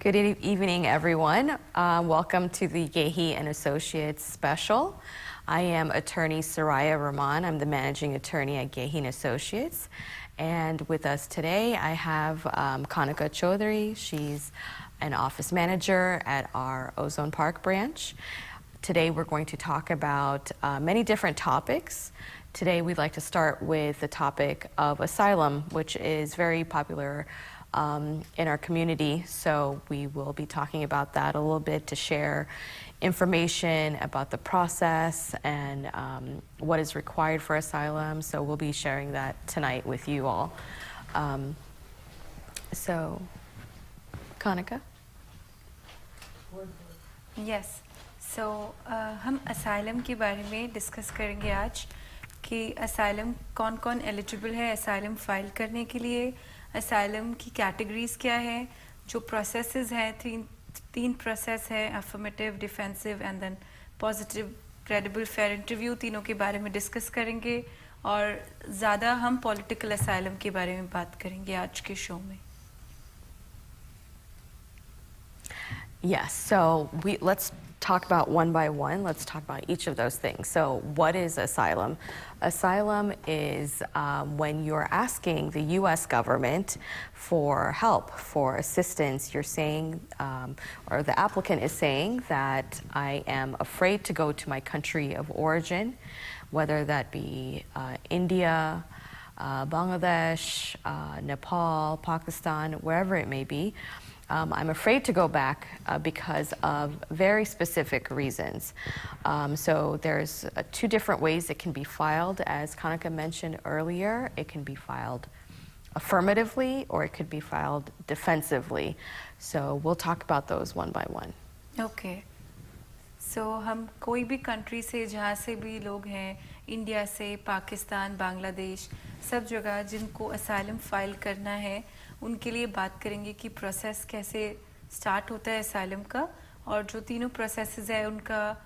Evening, everyone. Welcome to the Gehi and Associates special. I am attorney Soraya Rahman. I'm the managing attorney at Gehi and Associates. And with us today, I have Kanika Chaudhary. She's an office manager at our Ozone Park branch. Today, we're going to talk about many different topics. Today, we'd like to start with the topic of asylum, which is very popular in our community. So we will be talking about that a little bit to share information about the process and what is required for asylum. So we'll be sharing that tonight with you all. So, Kanika? Yes. So हम asylum के बारे में discuss करेंगे आज कि asylum कौन-कौन eligible है asylum file करने के लिए, asylum की categories क्या है, जो processes हैं, तीन process है, affirmative, defensive and then positive, credible, fair interview, तीनों के बारे में discuss करेंगे और ज़्यादा हम political asylum के बारे में बात करेंगे आज के show में. Yes, so let's talk about one by one. Let's talk about each of those things. So what is asylum? Asylum is when you're asking the U.S. government for help, for assistance. You're saying, or the applicant is saying that I am afraid to go to my country of origin, whether that be India, Bangladesh, Nepal, Pakistan, wherever it may be. I'm afraid to go back because of very specific reasons. So there's two different ways it can be filed. As Kanika mentioned earlier, it can be filed affirmatively or it could be filed defensively. So we'll talk about those one by one. Okay. So हम कोई भी country से जहाँ से भी लोग हैं, India से, पाकिस्तान, बांग्लादेश, सब जगह जिनको asylum file करना है, उनके लिए बात करेंगे कि प्रोसेस कैसे स्टार्ट होता है asylum का और जो तीनों प्रोसेसेस है उनका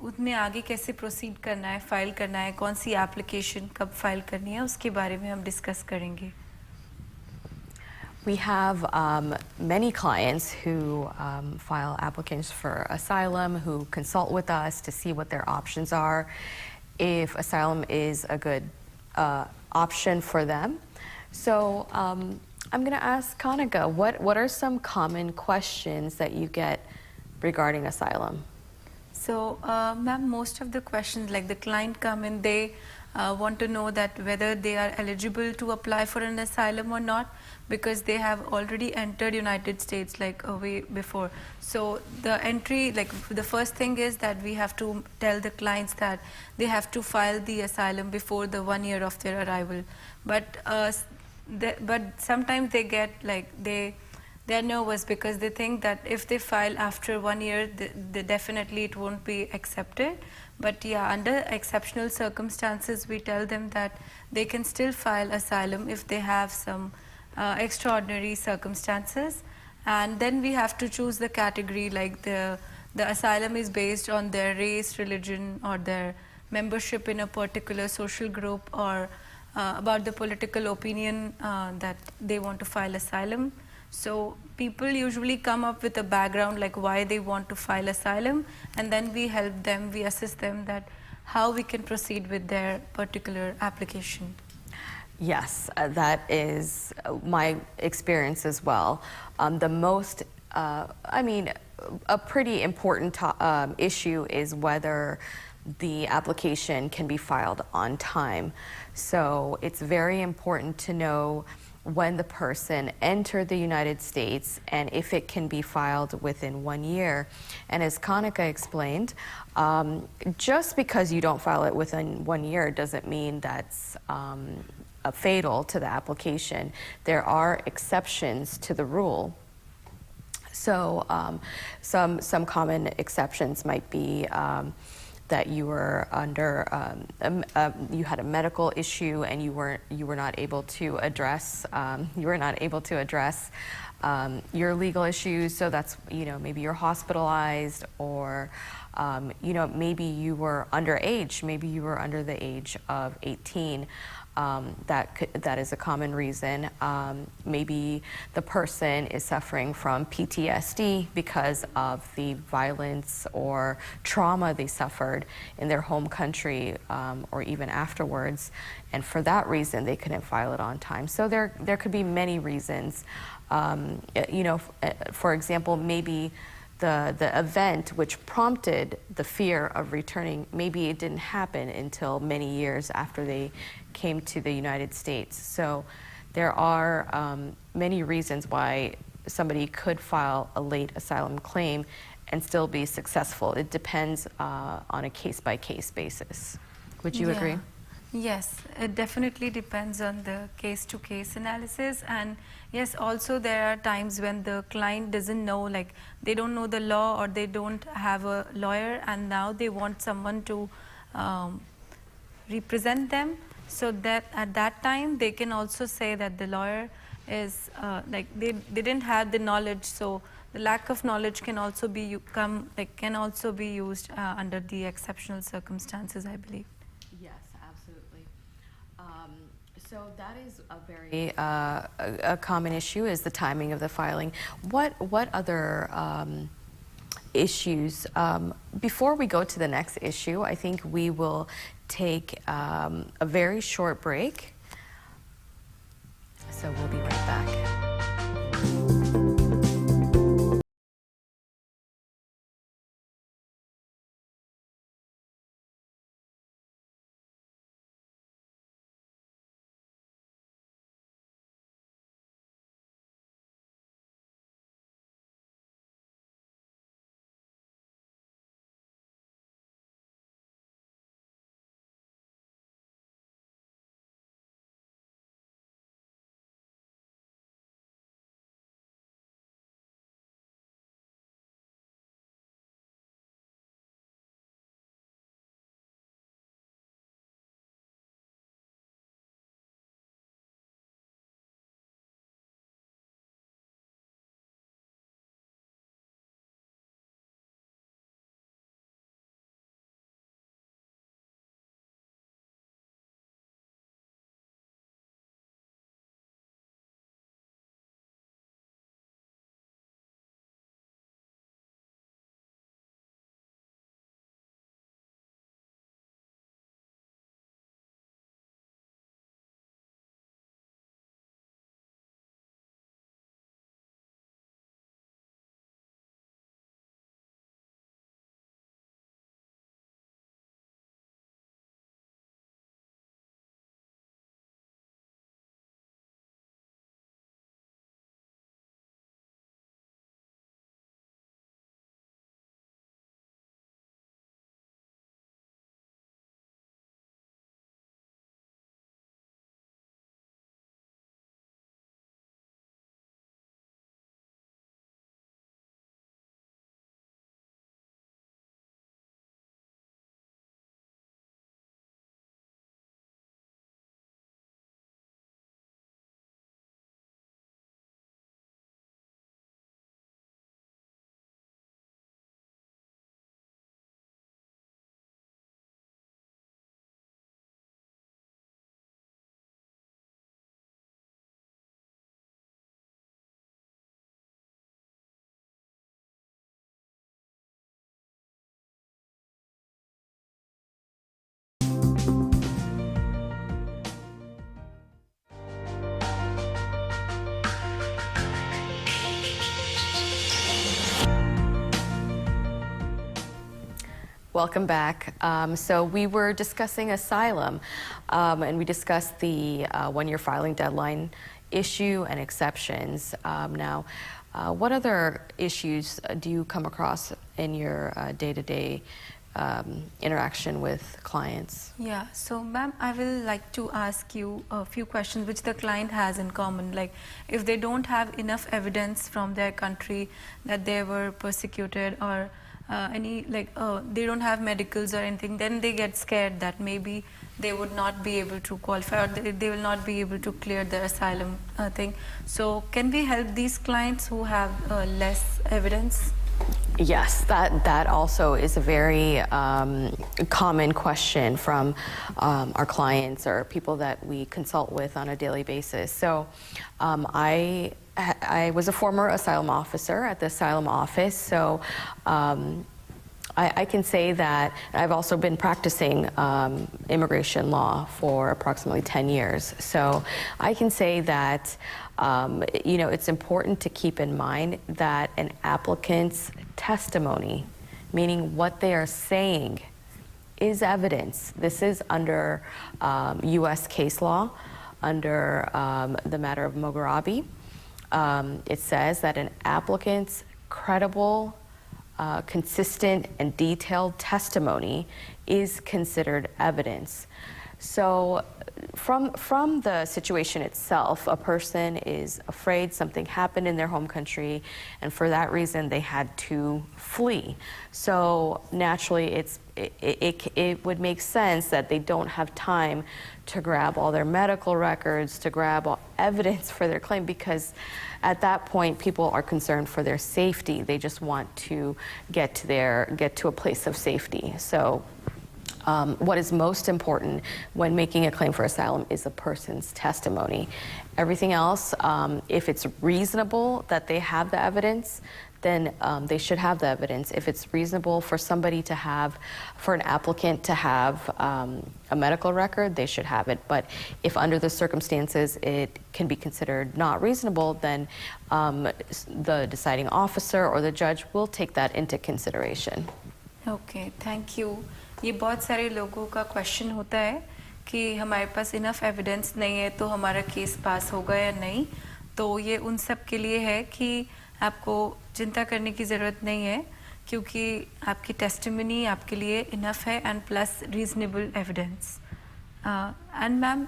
उनमें आगे कैसे प्रोसीड करना है, फाइल करना है, कौन सी एप्लीकेशन कब फाइल करनी है, उसके बारे में हम डिस्कस करेंगे. We have many clients who file applications for asylum, who consult with us to see what their options are, if asylum is a good option for them. So I'm going to ask Kanika, what are some common questions that you get regarding asylum? So, ma'am, most of the questions, like the client come in, they want to know that whether they are eligible to apply for an asylum or not, because they have already entered United States like a way before. So the entry, like the first thing is that we have to tell the clients that they have to file the asylum before the 1 year of their arrival. But sometimes they get like they're nervous because they think that if they file after 1 year, they definitely it won't be accepted. But yeah, under exceptional circumstances, we tell them that they can still file asylum if they have some extraordinary circumstances. And then we have to choose the category, like the asylum is based on their race, religion, or their membership in a particular social group, or about the political opinion that they want to file asylum. So people usually come up with a background like why they want to file asylum, and then we help them, we assist them that how we can proceed with their particular application. Yes, that is my experience as well. The most, a pretty important issue is whether the application can be filed on time. So it's very important to know when the person entered the United States and if it can be filed within 1 year. And as Kanika explained, just because you don't file it within 1 year doesn't mean that's fatal to the application. There are exceptions to the rule. So some common exceptions might be that you were under, you had a medical issue and you were not able to address, your legal issues. So that's, maybe you're hospitalized, or You know, maybe you were underage, maybe you were under the age of 18. That is a common reason. Maybe the person is suffering from PTSD because of the violence or trauma they suffered in their home country, or even afterwards, and for that reason they couldn't file it on time. So there could be many reasons. You know, for example, maybe the event which prompted the fear of returning, maybe it didn't happen until many years after they came to the United States. So there are many reasons why somebody could file a late asylum claim and still be successful. It depends on a case-by-case basis. Would you agree? Yes, it definitely depends on the case-to-case analysis, and yes, also there are times when the client doesn't know, like they don't know the law or they don't have a lawyer, and now they want someone to represent them, so that at that time they can also say that the lawyer is like they didn't have the knowledge, so the lack of knowledge can also be used under the exceptional circumstances, I believe. So that is a very a common issue, is the timing of the filing. What other issues? Before we go to the next issue, I think we will take a very short break. So we'll be right back. Welcome back. So we were discussing asylum, and we discussed the one-year filing deadline issue and exceptions. Now, what other issues do you come across in your day-to-day interaction with clients? Yeah, so ma'am, I will like to ask you a few questions which the client has in common. Like, if they don't have enough evidence from their country that they were persecuted, or they don't have medicals or anything, then they get scared that maybe they would not be able to qualify, or they will not be able to clear their asylum thing. So can we help these clients who have less evidence? Yes, that also is a very common question from our clients or people that we consult with on a daily basis. So I was a former asylum officer at the asylum office, so I can say that I've also been practicing immigration law for approximately 10 years. So I can say that it's important to keep in mind that an applicant's testimony, meaning what they are saying, is evidence. This is under U.S. case law, under the matter of Mogherabi. It says that an applicant's credible, consistent and detailed testimony is considered evidence. So from the situation itself, a person is afraid something happened in their home country, and for that reason they had to flee. So naturally it would make sense that they don't have time to grab all their medical records, to grab all evidence for their claim, because at that point people are concerned for their safety. They just want to get to a place of safety. So what is most important when making a claim for asylum is a person's testimony. Everything else, if it's reasonable that they have the evidence, then they should have the evidence. If it's reasonable for somebody to have, for an applicant to have a medical record, they should have it. But if under the circumstances it can be considered not reasonable, then the deciding officer or the judge will take that into consideration. Okay, thank you. ये बहुत सारे लोगों का question होता है कि हमारे पास enough evidence नहीं है तो हमारा केस पास होगा या नहीं. तो ये उन सब के लिए है कि आपको चिंता करने की ज़रूरत नहीं है, क्योंकि आपकी टेस्टिमनी आपके लिए इनफ है and plus reasonable evidence. And ma'am,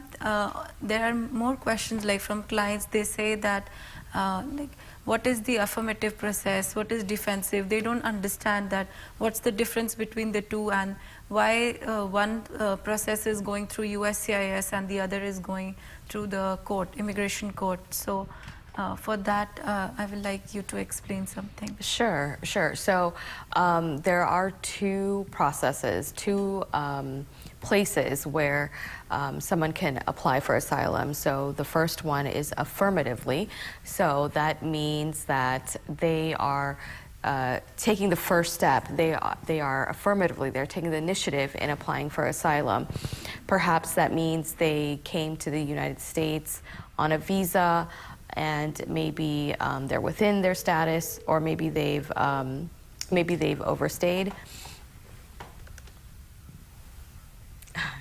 there are more questions like from clients. They say that like, what is the affirmative process, what is defensive? They don't understand that what's the difference between the two, and why one process is going through USCIS and the other is going through the court, immigration court. So for that, I would like you to explain something. Sure. So there are two processes, two places where someone can apply for asylum. So the first one is affirmatively. So that means that they are taking the first step. They are affirmatively, they're taking the initiative in applying for asylum. Perhaps that means they came to the United States on a visa, and maybe they're within their status, or maybe they've overstayed.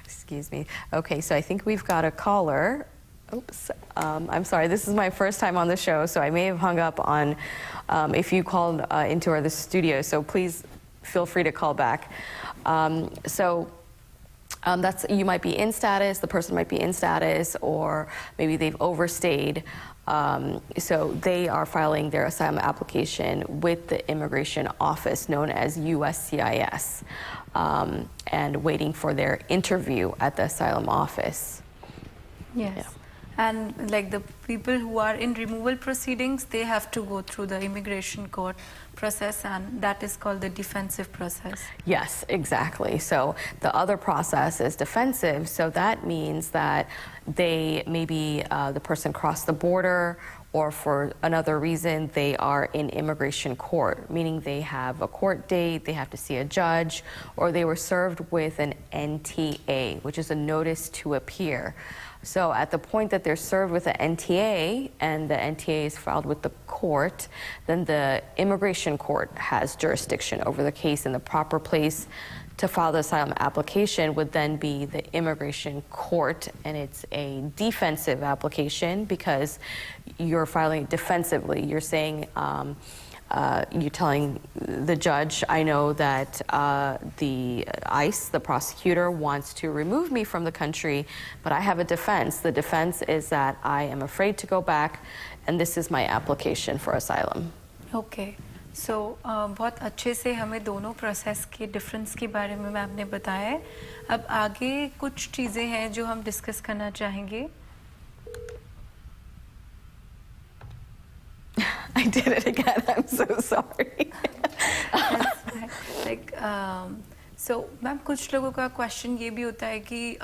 Excuse me. Okay, so I think we've got a caller. Oops, I'm sorry, this is my first time on the show, so I may have hung up on if you called into the studio, so please feel free to call back. That's, you might be in status, the person might be in status, or maybe they've overstayed. So they are filing their asylum application with the immigration office known as USCIS, and waiting for their interview at the asylum office. Yes. Yeah. And like the people who are in removal proceedings, they have to go through the immigration court process, and that is called the defensive process. Yes, exactly. So the other process is defensive. So that means that they maybe the person crossed the border, or for another reason they are in immigration court, meaning they have a court date, they have to see a judge, or they were served with an NTA, which is a notice to appear. So at the point that they're served with an NTA, and the NTA is filed with the court, then the immigration court has jurisdiction over the case, and the proper place to file the asylum application would then be the immigration court, and it's a defensive application because you're filing defensively. You're saying, you're telling the judge, I know that the ICE, the prosecutor, wants to remove me from the country, but I have a defense. The defense is that I am afraid to go back, and this is my application for asylum. Okay. So बहुत अच्छे से हमें दोनों process के difference के बारे में ma'am ने बताया है. अब आगे कुछ चीज़ें हैं जो हम डिस्कस करना चाहेंगे. I did it again. I'm so sorry. So ma'am कुछ लोगों का क्वेश्चन ये भी होता है कि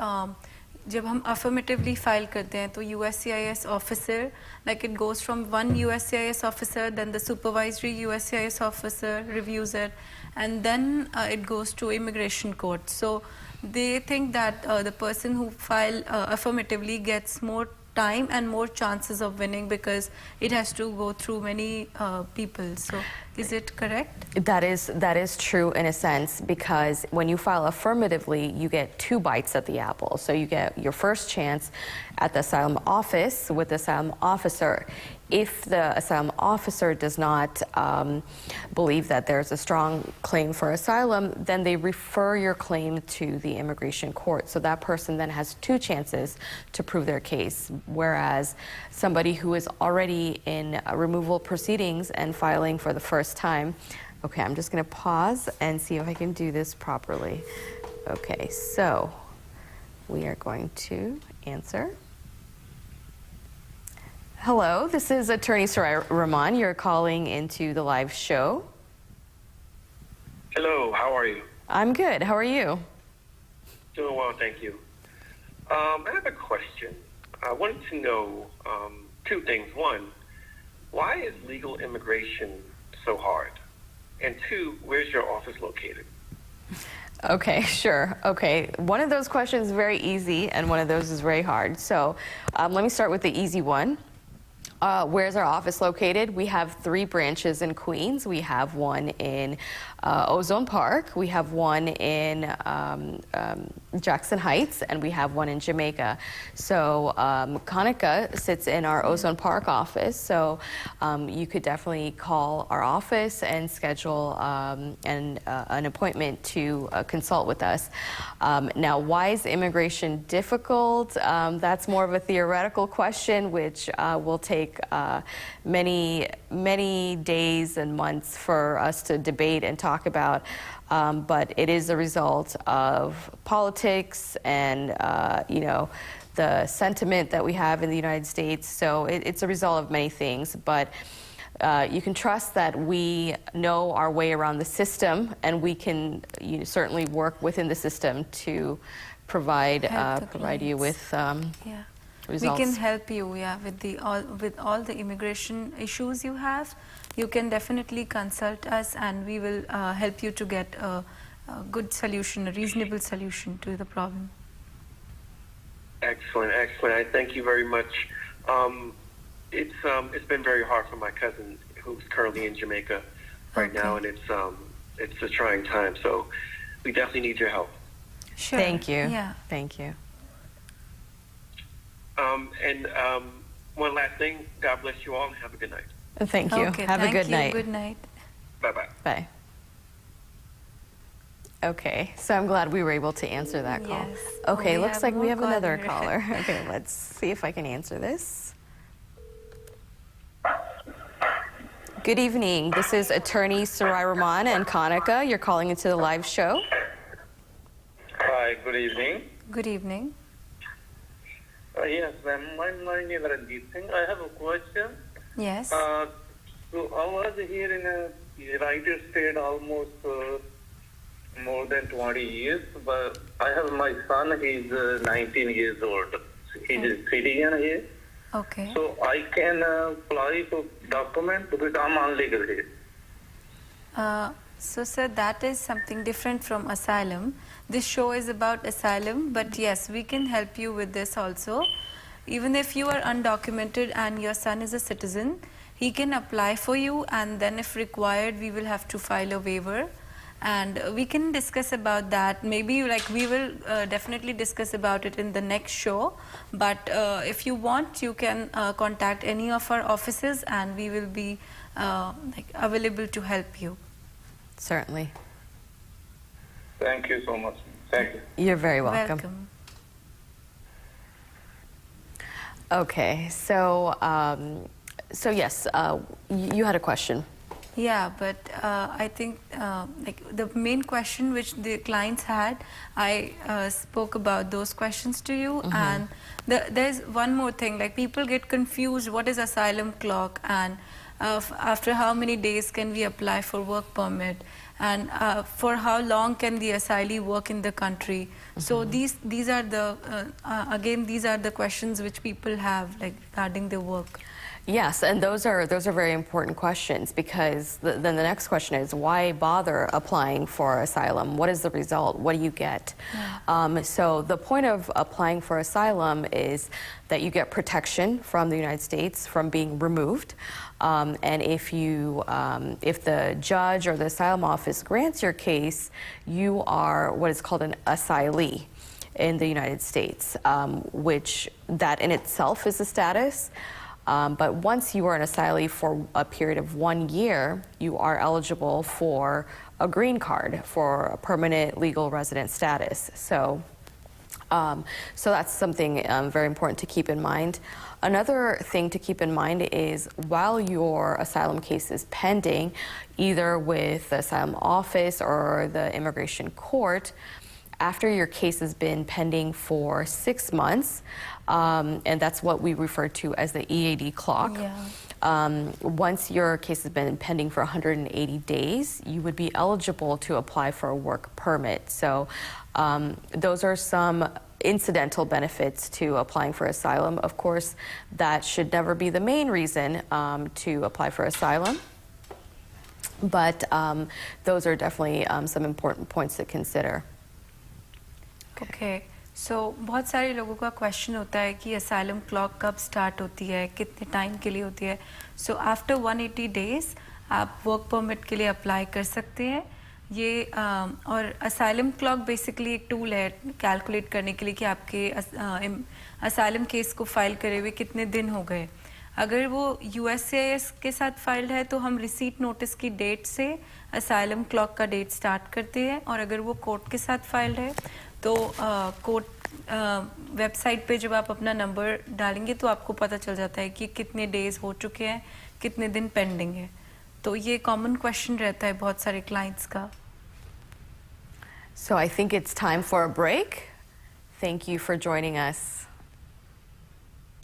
जब हम affirmatively फाइल करते हैं तो USCIS officer, like it goes from one USCIS officer, then the supervisory USCIS officer reviews it, and then it goes to immigration court. So they think that the person who file affirmatively gets more time and more chances of winning because it has to go through many people. So is it correct? That is true in a sense, because when you file affirmatively, you get 2 bites at the apple. So you get your first chance at the asylum office with the asylum officer. If the asylum officer does not believe that there's a strong claim for asylum, then they refer your claim to the immigration court. So that person then has 2 chances to prove their case, whereas somebody who is already in removal proceedings and filing for the first time. Okay, I'm just going to pause and see if I can do this properly. Okay, so we are going to answer. Hello, this is Attorney Sarai Rahman. You're calling into the live show. Hello, how are you? I'm good. How are you? Doing well, thank you. I have a question. I wanted to know 2 things. 1, why is legal immigration so hard? And 2, where's your office located? Okay, sure. Okay, one of those questions is very easy and one of those is very hard. So let me start with the easy one. Where's our office located? We have 3 branches in Queens. We have one in Ozone Park. We have one in Jackson Heights, and we have one in Jamaica. So Kanika sits in our Ozone Park office. So you could definitely call our office and schedule an appointment to consult with us. Now, why is immigration difficult? That's more of a theoretical question, which will take many days and months for us to debate and talk about, but it is a result of politics and you know, the sentiment that we have in the United States. So it's a result of many things, but you can trust that we know our way around the system, and we can certainly work within the system to provide you with results. We can help you, with all the immigration issues you have. You can definitely consult us, and we will help you to get a good solution, a reasonable solution to the problem. Excellent, excellent. I thank you very much. It's been very hard for my cousin who's currently in Jamaica right now, and it's a trying time. So we definitely need your help. Sure. Thank you. Yeah. Thank you. And one last thing, God bless you all and have a good night. Thank you. Okay, Have a good night. Good night. Bye-bye. Bye. Okay, so I'm glad we were able to answer that call. Yes. Okay, We looks have like we more have another caller. caller. Okay, let's see if I can answer this. Good evening. This is Attorney Sarai Rahman and Kanika. You're calling into the live show. Hi, good evening. Good evening. Yes, ma'am. My name is Ranjit Singh. I have a question. Yes. So I was here in a United States almost more than 20 years, but I have my son. He's 19 years old. He's a citizen here. Okay. So I can apply for document because I'm unlegal here. So, sir, that is something different from asylum. This show is about asylum, but yes, we can help you with this also. Even if you are undocumented and your son is a citizen, he can apply for you, and then if required, we will have to file a waiver. And we can discuss about that. Maybe we will definitely discuss about it in the next show. But if you want, you can contact any of our offices, and we will be available to help you. Certainly. Thank you so much. Thank you. You're very welcome. Welcome. Okay, so yes, you had a question. Yeah, but I think the main question which the clients had, I spoke about those questions to you. And there's one more thing, people get confused, what is asylum clock, and after how many days can we apply for work permit, and for how long can the asylee work in the country. So these are the again, these are the questions which people have, like regarding their work. Yes, and those are very important questions, because then the next question is, why bother applying for asylum? What is the result? What do you get? So the point of applying for asylum is that you get protection from the United States from being removed, and if the judge or the asylum office grants your case, you are what is called an asylee in the United States, which that in itself is a status. But once you are an asylee for a period of 1 year, you are eligible for a green card, for a permanent legal resident status. So that's something very important to keep in mind. Another thing to keep in mind is, while your asylum case is pending, either with the asylum office or the immigration court, after your case has been pending for 6 months, and that's what we refer to as the EAD clock. Yeah. Once your case has been pending for 180 days, you would be eligible to apply for a work permit. So those are some incidental benefits to applying for asylum. Of course, that should never be the main reason to apply for asylum. But those are definitely some important points to consider. Okay. So बहुत सारे लोगों का question होता है कि asylum clock कब start होती है, कितने टाइम के लिए होती है. So after 180 days आप वर्क परमिट के लिए अप्लाई कर सकते हैं. ये और asylum clock बेसिकली एक टूल है कैलकुलेट करने के लिए कि आपके asylum केस को फाइल करे हुए कितने दिन हो गए. अगर वो USCIS के साथ फाइल्ड है तो हम रिसीट नोटिस की डेट से asylum clock का डेट स्टार्ट करते हैं, और अगर वो कोर्ट के साथ फाइल्ड है तो कोर्ट वेबसाइट पे जब आप अपना नंबर डालेंगे तो आपको पता चल जाता है कि कितने डेज हो चुके हैं, कितने दिन पेंडिंग है. तो ये कॉमन क्वेश्चन रहता है बहुत सारे क्लाइंट्स का. So I think it's time for a break. Thank you for joining us.